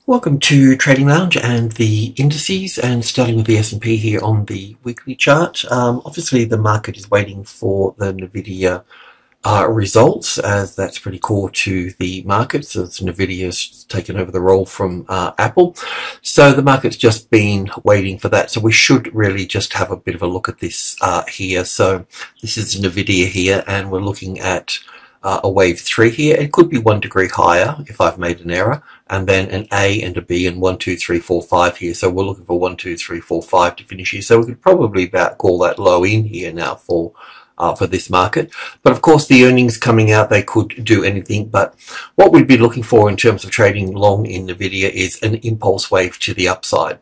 Welcome to Trading Lounge and the indices, and starting with the S&P here on the weekly chart. Obviously the market is waiting for the NVIDIA results, as that's pretty core to the market. So it's NVIDIA's taken over the role from Apple. So the market's just been waiting for that. So we should really just have a bit of a look at this here. So this is NVIDIA here, and we're looking at a wave 3 here. It could be 1 degree higher if I've made an error, and then an A and a B and 1, 2, 3, 4, 5 here. So we're looking for 1, 2, 3, 4, 5 to finish here. So we could probably about call that low in here now for this market. But of course the earnings coming out, they could do anything. But what we'd be looking for in terms of trading long in NVIDIA is an impulse wave to the upside.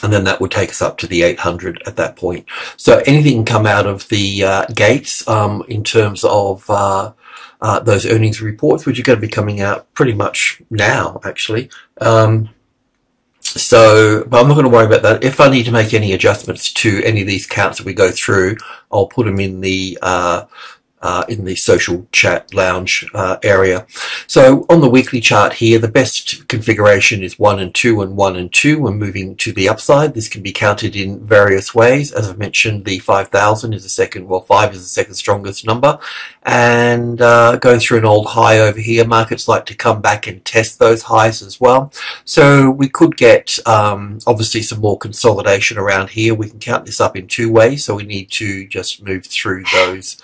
And then that would take us up to the 800 at that point. So anything can come out of the gates in terms of those earnings reports, which are going to be coming out pretty much now, actually. But I'm not going to worry about that. If I need to make any adjustments to any of these counts that we go through, I'll put them in the social chat lounge area. So on the weekly chart here, the best configuration is 1 and 2 and 1 and 2. We're moving to the upside. This can be counted in various ways. As I've mentioned, the 5,000 is the second, well, 5 is the second strongest number. And going through an old high over here, markets like to come back and test those highs as well. So we could get obviously some more consolidation around here. We can count this up in two ways. So we need to just move through those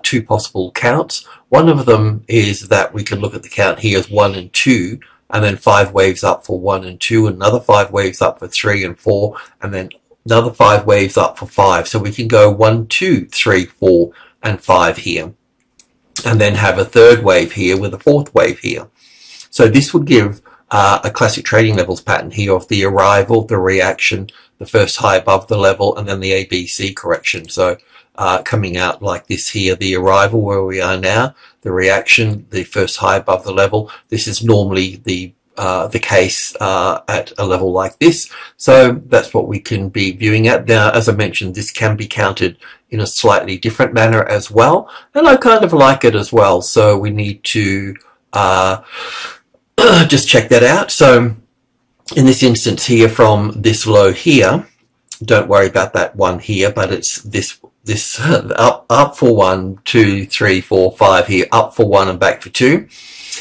two possible counts. One of them is that we can look at the count here as 1 and 2, and then 5 waves up for 1 and 2, another 5 waves up for 3 and 4, and then another 5 waves up for 5. So we can go 1, 2, 3, 4, and 5 here, and then have a third wave here with a fourth wave here. So this would give a classic trading levels pattern here of the arrival, the reaction, the first high above the level, and then the ABC correction. So coming out like this here, the arrival where we are now, the reaction, the first high above the level. This is normally the case at a level like this. So that's what we can be viewing at. Now, as I mentioned, this can be counted in a slightly different manner as well, and I kind of like it as well. So we need to just check that out. So in this instance here, from this low here, don't worry about that one here, but it's this up for 1, 2, 3, 4, 5 here, up for 1 and back for 2,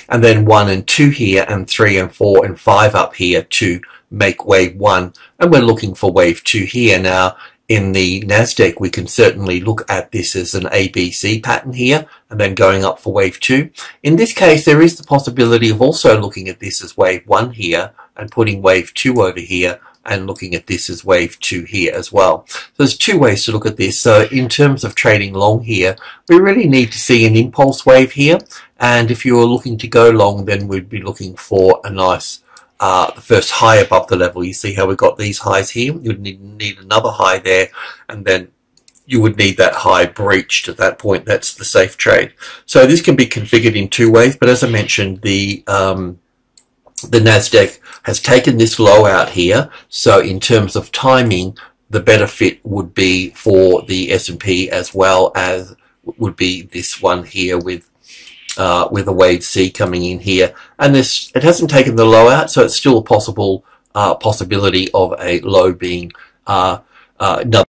and then 1 and 2 here, and 3 and 4 and 5 up here to make wave 1, and we're looking for wave 2 here. Now in the NASDAQ we can certainly look at this as an ABC pattern here, and then going up for wave 2. In this case there is the possibility of also looking at this as wave 1 here and putting wave 2 over here, and looking at this as wave 2 here as well. So there's two ways to look at this. So in terms of trading long here, we really need to see an impulse wave here, and if you're looking to go long, then we'd be looking for a nice the first high above the level. You see how we got these highs here? You'd need another high there, and then you would need that high breached at that point. That's the safe trade. So this can be configured in two ways, but as I mentioned, the NASDAQ has taken this low out here, so in terms of timing, the better fit would be for the S&P, as well as would be this one here with a wave C coming in here. And this, it hasn't taken the low out, so it's still a possible possibility of a low being another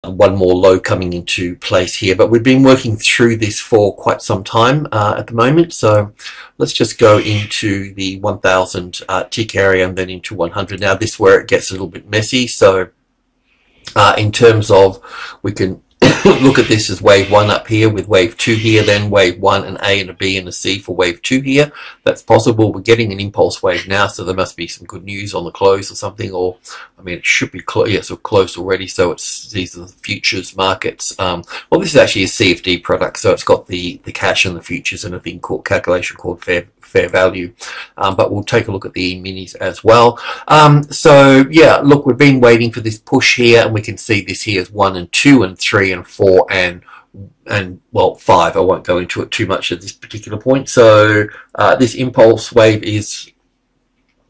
one more low coming into place here. But we've been working through this for quite some time at the moment. So let's just go into the 1000 tick area and then into 100. Now this is where it gets a little bit messy. So in terms of, we can look at this as wave 1 up here with wave 2 here, then wave 1, an A and a B and a C for wave 2 here. That's possible. We're getting an impulse wave now, so there must be some good news on the close or something, or I mean it should be yes, or closed already. So it's, these are the futures markets. Well, this is actually a CFD product, so it's got the cash and the futures and a thing called calculation called fair value, but we'll take a look at the E-minis as well. So yeah, look, we've been waiting for this push here, and we can see this here as 1 and 2 and 3 and 4 and well 5. I won't go into it too much at this particular point. So this impulse wave is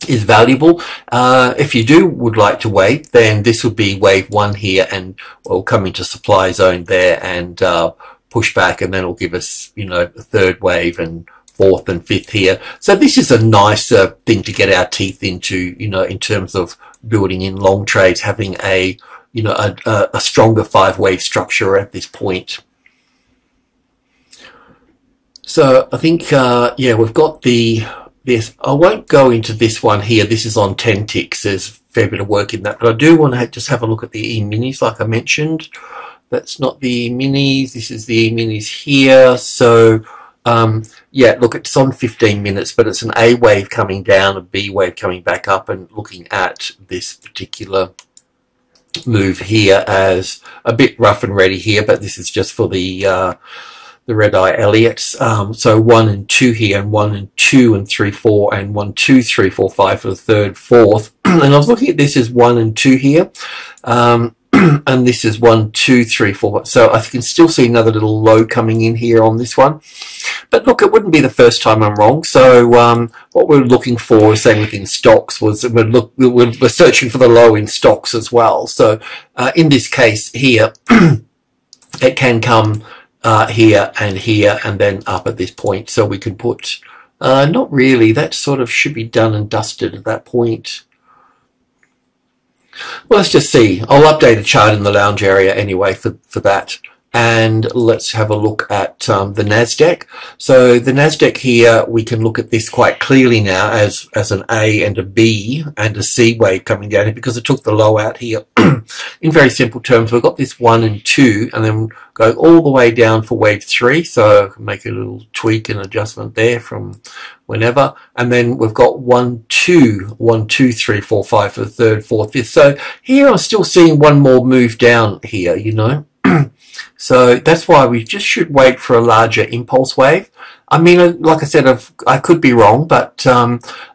valuable. If you would like to wait, then this would be wave 1 here, and we'll come into supply zone there and push back, and then it'll give us, you know, a third wave and fourth and fifth here. So this is a nicer thing to get our teeth into, you know, in terms of building in long trades, having a, you know, a stronger 5-wave structure at this point. So I think, yeah, we've got this. I won't go into this one here. This is on 10 ticks. There's a fair bit of work in that, but I do want to just have a look at the E-minis, like I mentioned. That's not the E-minis. This is the E-minis here. So, yeah, look, it's on 15 minutes, but it's an A wave coming down, a B wave coming back up, and looking at this particular move here as a bit rough and ready here, but this is just for the red eye Elliott's. So 1 and 2 here, and 1 and 2 and 3, 4, and 1, 2, 3, 4, 5 for the third, fourth. And I was looking at this as 1 and 2 here. And this is 1, 2, 3, 4. So I can still see another little low coming in here on this one. But look, it wouldn't be the first time I'm wrong. So what we're looking for, same within stocks, was we're searching for the low in stocks as well. So in this case here, it can come here, and then up at this point. So we could put, not really, that sort of should be done and dusted at that point. Well, let's just see. I'll update a chart in the lounge area anyway for that. And let's have a look at the NASDAQ. So the NASDAQ here, we can look at this quite clearly now as an A and a B and a C wave coming down here, because it took the low out here. In very simple terms, we've got this 1 and 2, and then go all the way down for wave 3. So I can make a little tweak and adjustment there from whenever. And then we've got 1, 2, 1, 2, 3, 4, 5 for the third, fourth, fifth. So here I'm still seeing one more move down here, you know. So that's why we just should wait for a larger impulse wave. I mean, like I said, I could be wrong, but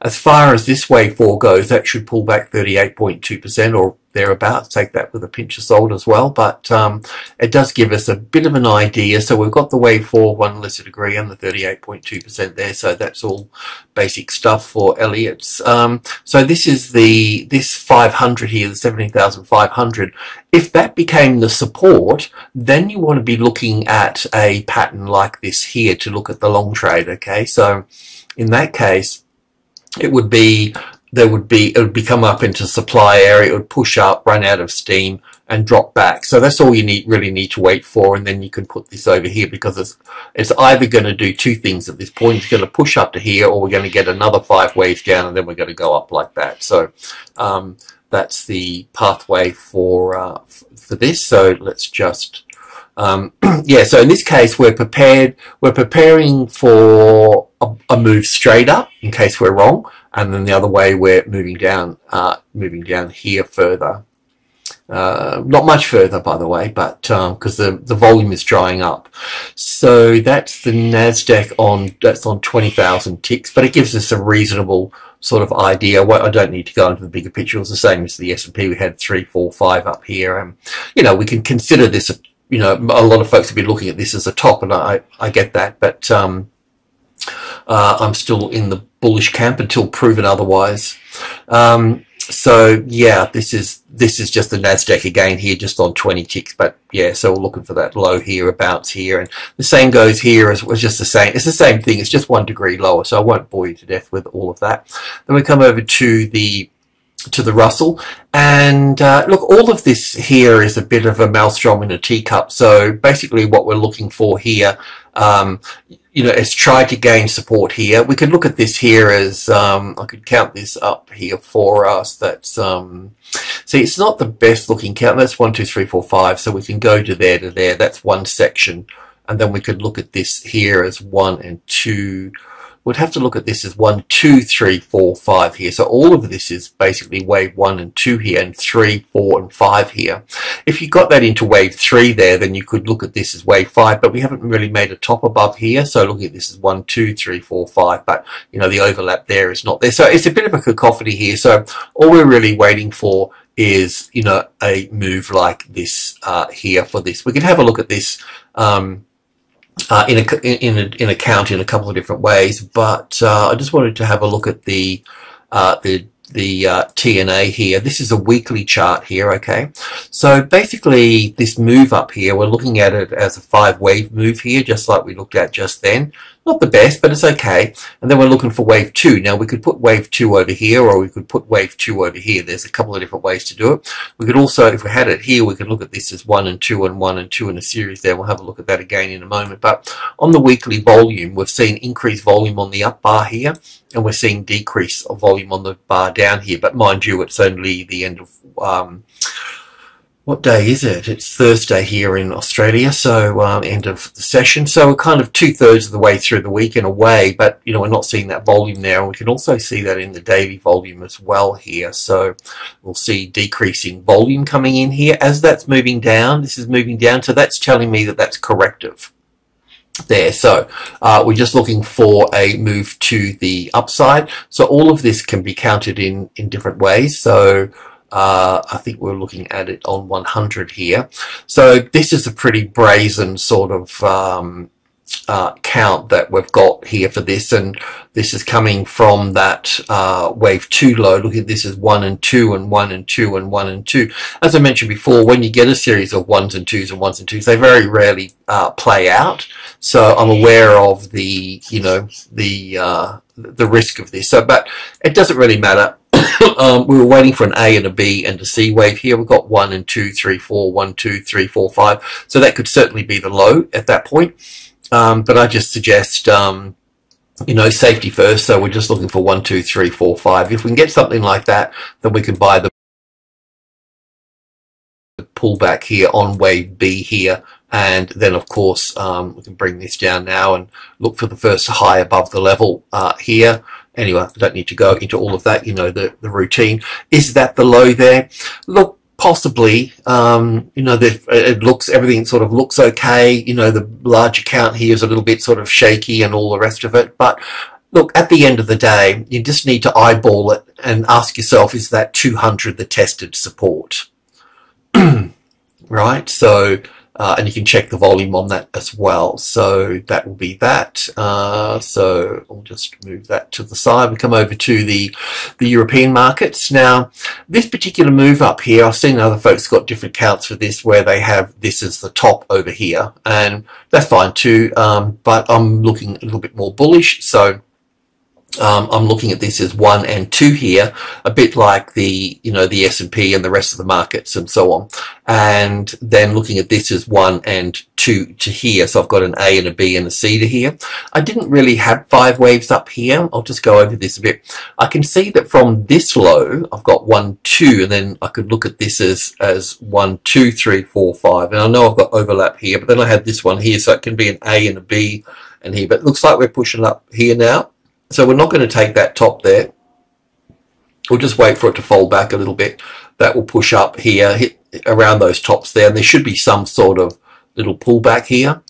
as far as this wave 4 goes, that should pull back 38.2% or thereabouts. Take that with a pinch of salt as well, but it does give us a bit of an idea. So we've got the wave 4, 1 lesser degree, and the 38.2% there. So that's all basic stuff for Elliott's. So this is this 500 here, the 17,500. If that became the support, then you want to be looking at a pattern like this here to look at the long trade. Okay, so in that case, it would come up into supply area, it would push up, run out of steam, and drop back. So that's all you really need to wait for, and then you can put this over here, because it's either going to do two things at this point. It's going to push up to here, or we're going to get another 5 waves down, and then we're going to go up like that. So that's the pathway for this. So let's just yeah, so in this case we're preparing for a move straight up in case we're wrong, and then the other way we're moving down here further. Not much further, by the way, but because the volume is drying up. So that's the NASDAQ that's on 20,000 ticks, but it gives us a reasonable sort of idea. I don't need to go into the bigger picture. It's the same as the S&P. We had 3, 4, 5 up here, and you know, we can consider this. You know, a lot of folks have been looking at this as a top, and I get that, but I'm still in the bullish camp until proven otherwise. So yeah, this is just the NASDAQ again here, just on 20 ticks, but yeah, so we're looking for that low here, a bounce here, and the same goes here as was just the same. It's the same thing. It's just 1 degree lower, so I won't bore you to death with all of that. Then we come over to the Russell, and look, all of this here is a bit of a maelstrom in a teacup. So basically what we're looking for here, you know, is try to gain support here. We could look at this here as I could count this up here for us. That's see, it's not the best looking count. That's 1, 2, 3, 4, 5, so we can go to there. That's one section, and then we could look at this here as 1 and 2. We'd have to look at this as 1, 2, 3, 4, 5 here. So all of this is basically wave 1 and 2 here, and 3, 4, and 5 here. If you got that into wave 3 there, then you could look at this as wave 5, but we haven't really made a top above here. So looking at this as 1, 2, 3, 4, 5, but you know, the overlap there is not there. So it's a bit of a cacophony here. So all we're really waiting for is, you know, a move like this here for this. We can have a look at this in a count in a couple of different ways, but I just wanted to have a look at the TNA here. This is a weekly chart here, okay? So basically this move up here, we're looking at it as a 5 wave move here, just like we looked at just then. not the best, but it's okay. And then we're looking for wave 2. Now we could put wave 2 over here, or we could put wave 2 over here. There's a couple of different ways to do it. We could also, if we had it here, we could look at this as 1 and 2 and 1 and 2 in a series there. We'll have a look at that again in a moment. But on the weekly volume, we've seen increased volume on the up bar here, and we're seeing decrease of volume on the bar down here. But mind you, it's only the end of what day is it? It's Thursday here in Australia, so end of the session. So we're kind of 2/3 of the way through the week in a way, but you know, we're not seeing that volume there, and we can also see that in the daily volume as well here. So we'll see decreasing volume coming in here as that's moving down. This is moving down, so that's telling me that that's corrective there. So we're just looking for a move to the upside. So all of this can be counted in different ways. So I think we're looking at it on 100 here. So this is a pretty brazen sort of count that we've got here for this, and this is coming from that wave 2 low. Look at this as 1 and 2 and 1 and 2 and 1 and 2. As I mentioned before, when you get a series of 1s and 2s and 1s and 2s, they very rarely play out. So I'm aware of the, you know, the risk of this. So, but it doesn't really matter. We were waiting for an A and a B and a C wave here. We've got 1 and 2, 3, 4, 1, 2, 3, 4, 5. So that could certainly be the low at that point. But I just suggest, you know, safety first. So we're just looking for 1, 2, 3, 4, 5. If we can get something like that, then we can buy the pullback here on wave B here. And then, of course, we can bring this down now and look for the first high above the level here. Anyway, I don't need to go into all of that. You know, the routine. Is that the low there? Look, possibly. You know, it looks, everything sort of looks okay. You know, the large account here is a little bit sort of shaky and all the rest of it. But look, at the end of the day, you just need to eyeball it and ask yourself, is that 200 the tested support? Right? So, and you can check the volume on that as well. So that will be that. So I'll just move that to the side. We come over to the European markets. Now, this particular move up here, I've seen other folks got different counts for this where they have this as the top over here, and that's fine too. But I'm looking a little bit more bullish. So I'm looking at this as 1 and 2 here, a bit like the, you know, the S&P and the rest of the markets and so on. And then looking at this as 1 and 2 to here. So I've got an A and a B and a C to here. I didn't really have 5 waves up here. I'll just go over this a bit. I can see that from this low, I've got 1, 2, and then I could look at this as 1, 2, 3, 4, 5. And I know I've got overlap here, but then I had this one here, so it can be an A and a B and here. But it looks like we're pushing up here now. So we're not going to take that top there. We'll just wait for it to fold back a little bit. That will push up here, hit around those tops there, and there should be some sort of little pullback here.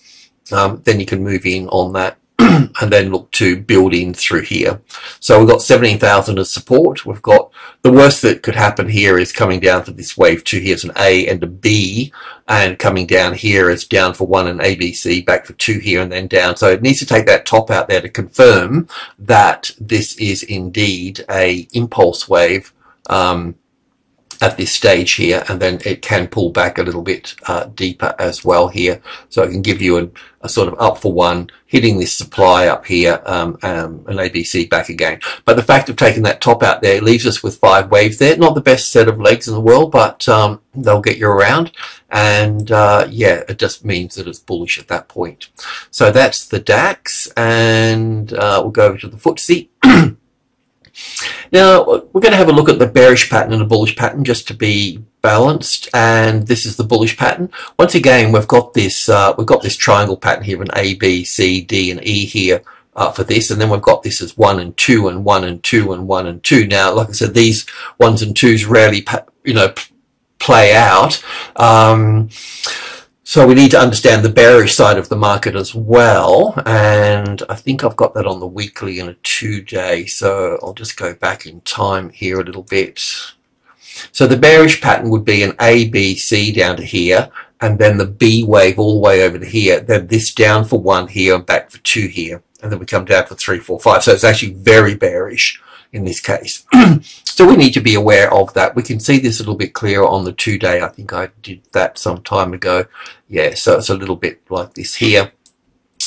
Then you can move in on that and then look to build in through here. So we've got 17,000 as support. We've got the worst that could happen here is coming down to this wave 2. Here's an A and a B, and coming down here is down for 1 and ABC, back for 2 here and then down. So it needs to take that top out there to confirm that this is indeed a impulse wave at this stage here, and then it can pull back a little bit deeper as well here. So it can give you a sort of up for 1, hitting this supply up here, an ABC back again. But the fact of taking that top out there leaves us with 5 waves there. Not the best set of legs in the world, but they'll get you around. And yeah, it just means that it's bullish at that point. So that's the DAX, and we'll go over to the FTSE. Now, we're going to have a look at the bearish pattern and the bullish pattern just to be balanced, and this is the bullish pattern. Once again, we've got this triangle pattern here, an A, B, C, D, and E here for this, and then we've got this as 1 and 2 and 1 and 2 and 1 and 2. Now, like I said, these 1s and 2s rarely, you know, play out. So we need to understand the bearish side of the market as well, and I think I've got that on the weekly and a 2-day, so I'll just go back in time here a little bit. So the bearish pattern would be an A, B, C down to here, and then the B wave all the way over to here, then this down for 1 here and back for 2 here, and then we come down for 3, 4, 5. So it's actually very bearish in this case. So we need to be aware of that. We can see this a little bit clearer on the 2-day. I think I did that some time ago. Yeah, so it's a little bit like this here.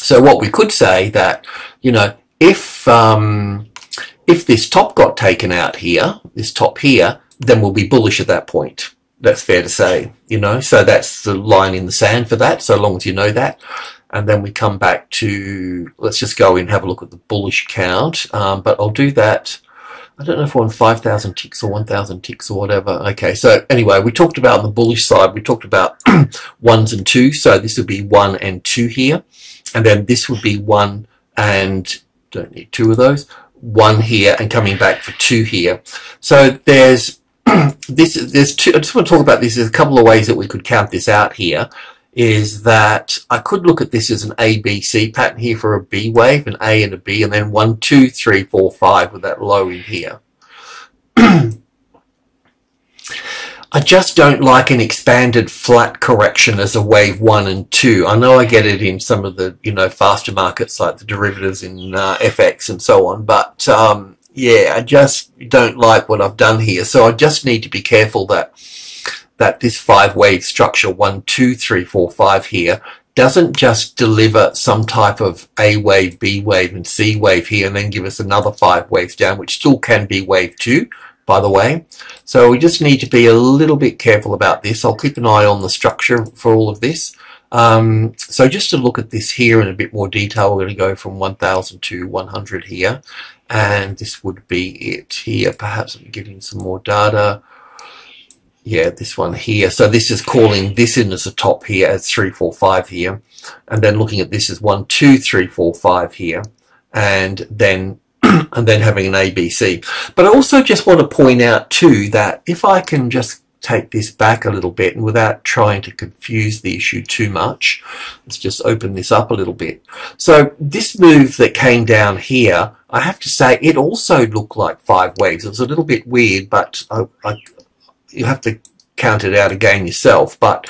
So what we could say that, you know, if this top got taken out here, this top here, then we'll be bullish at that point. That's fair to say, you know. So that's the line in the sand for that, so long as you know that. And then we come back to, let's just go in and have a look at the bullish count. But I'll do that. I don't know if we're on 5,000 ticks or 1,000 ticks or whatever. Okay, so anyway, we talked about on the bullish side, we talked about 1s and 2s. So this would be 1 and 2 here. And then this would be 1 and, don't need 2 of those, 1 here and coming back for 2 here. So there's there's two. I just want to talk about this. There's a couple of ways that we could count this out here. Is that I could look at this as an A, B, C pattern here for a B wave, an A and a B, and then 1, 2, 3, 4, 5 with that low in here. I just don't like an expanded flat correction as a wave 1 and 2. I know I get it in some of the, you know, faster markets like the derivatives in FX and so on, but yeah, I just don't like what I've done here. So I just need to be careful that this 5 wave structure, 1, 2, 3, 4, 5 here, doesn't just deliver some type of A wave, B wave and C wave here and then give us another 5 waves down, which still can be wave 2, by the way. So we just need to be a little bit careful about this. I'll keep an eye on the structure for all of this. So just to look at this here in a bit more detail, we're going to go from 1,000 to 100 here. And this would be it here. Perhaps I'm getting some more data. Yeah, this one here. So this is calling this in as a top here as 3, 4, 5 here. And then looking at this as 1, 2, 3, 4, 5 here. And then having an ABC. But I also just want to point out too that if I can just take this back a little bit and without trying to confuse the issue too much, let's just open this up a little bit. So this move that came down here, I have to say it also looked like 5 waves. It was a little bit weird, but you have to count it out again yourself. But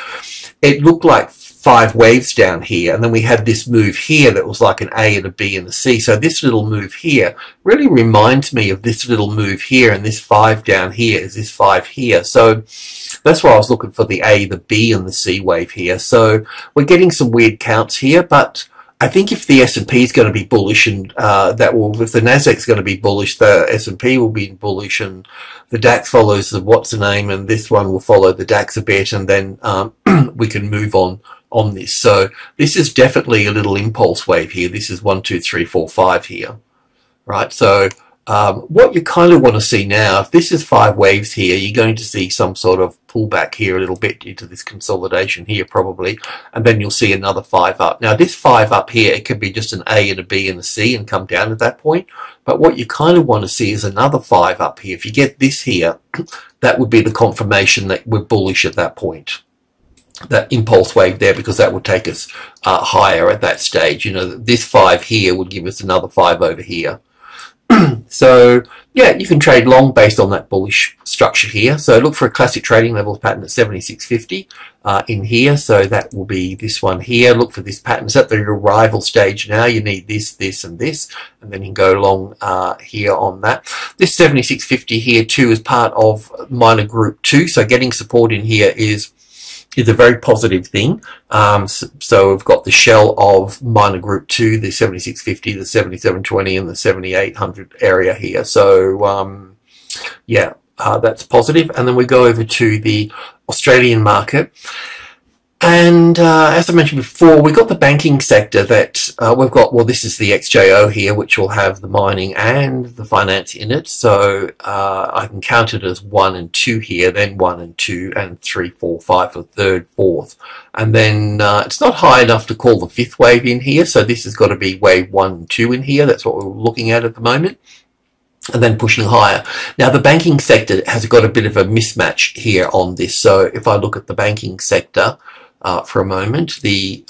it looked like 5 waves down here, and then we had this move here that was like an A and a B and a C. So this little move here really reminds me of this little move here, and this 5 down here is this 5 here. So that's why I was looking for the A, the B and the C wave here. So we're getting some weird counts here, but I think if the S&P is going to be bullish, and if the NASDAQ is going to be bullish, the S&P will be bullish, and the DAX follows the what's the name, and this one will follow the DAX a bit, and then we can move on this. So this is definitely a little impulse wave here. This is 1, 2, 3, 4, 5 here, right? So what you kind of want to see now, if this is 5 waves here, you're going to see some sort of pullback here a little bit due to this consolidation here probably, and then you'll see another 5 up. Now this 5 up here, it could be just an A and a B and a C and come down at that point, but what you kind of want to see is another 5 up here. If you get this here, that would be the confirmation that we're bullish at that point, that impulse wave there, because that would take us higher at that stage. You know, this 5 here would give us another 5 over here. So yeah, you can trade long based on that bullish structure here. So look for a classic trading levels pattern at 76.50 in here. So that will be this one here. Look for this pattern. It's at the arrival stage now. You need this, this, and this, and then you can go along here on that. This 76.50 here too is part of minor group 2. So getting support in here is a very positive thing. So we've got the shell of minor group 2, the 7650, the 7720, and the 7800 area here. So yeah, that's positive. And then we go over to the Australian market. And as I mentioned before, we've got the banking sector that we've got, well, this is the XJO here, which will have the mining and the finance in it. So I can count it as 1 and 2 here, then 1 and 2 and 3, 4, 5 for third, fourth. And then it's not high enough to call the 5th wave in here. So this has got to be wave 1 and 2 in here. That's what we're looking at the moment. And then pushing higher. Now the banking sector has got a bit of a mismatch here on this. So if I look at the banking sector, for a moment, the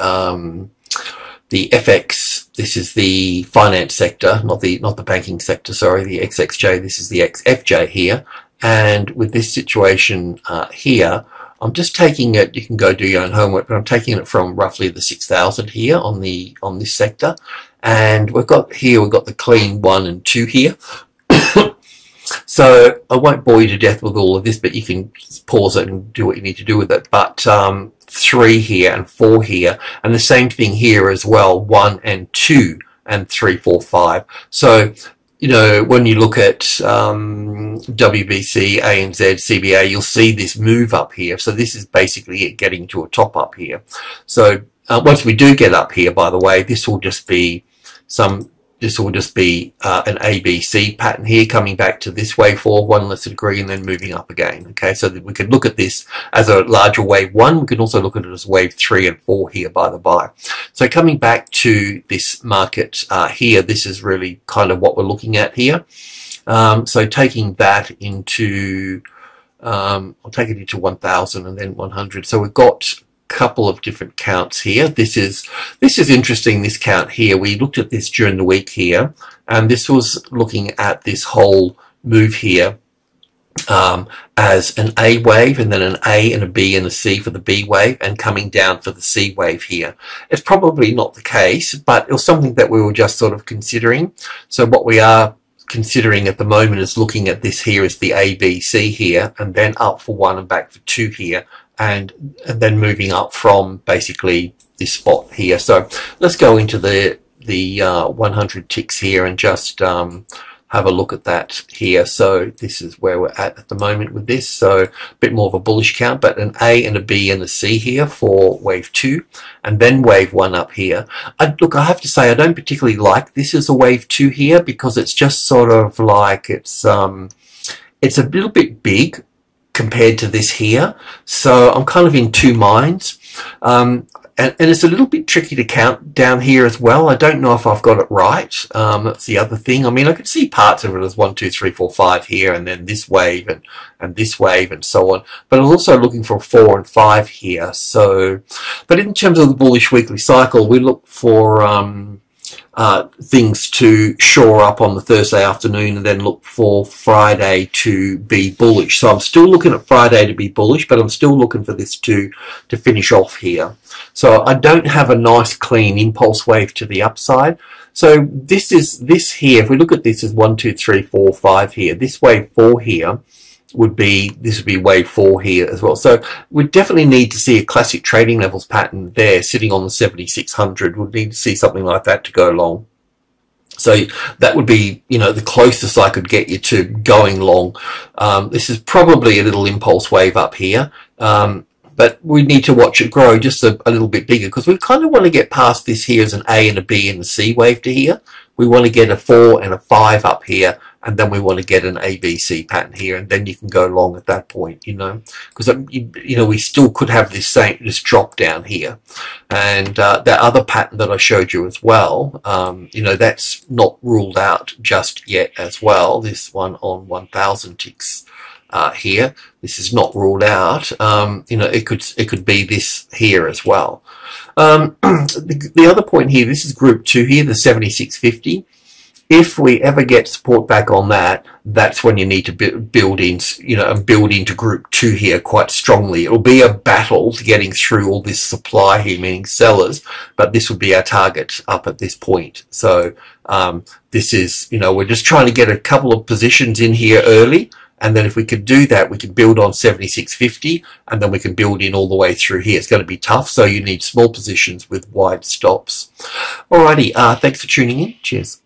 FX, this is the finance sector, not the banking sector, sorry, the XXJ, this is the XFJ here. And with this situation here, I'm just taking it, you can go do your own homework, but I'm taking it from roughly the 6,000 here on this sector. And we've got the clean 1 and 2 here. So I won't bore you to death with all of this, but you can pause it and do what you need to do with it. But 3 here and 4 here, and the same thing here as well, 1 and 2 and 3, 4, 5. So, you know, when you look at WBC, ANZ, CBA, you'll see this move up here. So this is basically it getting to a top up here. So once we do get up here, by the way, this will just be an ABC pattern here, coming back to this wave 4, 1 less degree, and then moving up again. Okay, so that we could look at this as a larger wave 1. We can also look at it as wave 3 and 4 here, by the by. So coming back to this market here, this is really kind of what we're looking at here. So taking that into, I'll take it into 1,000 and then 100. So we've got couple of different counts here. This is interesting, this count here. We looked at this during the week here, and this was looking at this whole move here as an A wave, and then an A and a B and a C for the B wave, and coming down for the C wave here. It's probably not the case, but it was something that we were just sort of considering. So what we are considering at the moment is looking at this here as the A, B, C here, and then up for 1 and back for 2 here, and then moving up from basically this spot here. So let's go into the 100 ticks here and just have a look at that here. So this is where we're at the moment with this. So a bit more of a bullish count, but an A and a B and a C here for wave 2, and then wave 1 up here. Look, I have to say I don't particularly like this as a wave 2 here, because it's just sort of like it's a little bit big compared to this here. So I'm kind of in two minds. And it's a little bit tricky to count down here as well. I don't know if I've got it right. That's the other thing. I mean, I could see parts of it as 1, 2, 3, 4, 5 here, and then this wave and this wave and so on. But I was also looking for 4 and 5 here. So, but in terms of the bullish weekly cycle, we look for things to shore up on the Thursday afternoon, and then look for Friday to be bullish. So I'm still looking at Friday to be bullish, but I'm still looking for this to finish off here. So I don't have a nice clean impulse wave to the upside. So this here, if we look at this as 1, 2, 3, 4, 5 here, this wave 4 here would be wave 4 here as well. So we definitely need to see a classic trading levels pattern there sitting on the 7600. We'd need to see something like that to go long. So that would be, you know, the closest I could get you to going long. This is probably a little impulse wave up here, but we need to watch it grow just a little bit bigger, because we kind of want to get past this here as an A and a B and a C wave to here. We want to get a 4 and a 5 up here, and then we want to get an ABC pattern here, and then you can go long at that point, you know, because you know, we still could have this drop down here, and that other pattern that I showed you as well, you know, that's not ruled out just yet as well. This one on 1000 ticks here, this is not ruled out. You know, it could be this here as well. The other point here, this is group 2 here, the 7650. If we ever get support back on that, that's when you need to build in, you know, and build into group 2 here quite strongly. It'll be a battle to getting through all this supply here, meaning sellers, but this would be our target up at this point. So this is, you know, we're just trying to get a couple of positions in here early, and then if we could do that, we can build on 7650, and then we can build in all the way through here. It's going to be tough, so you need small positions with wide stops. Alrighty, thanks for tuning in. Cheers.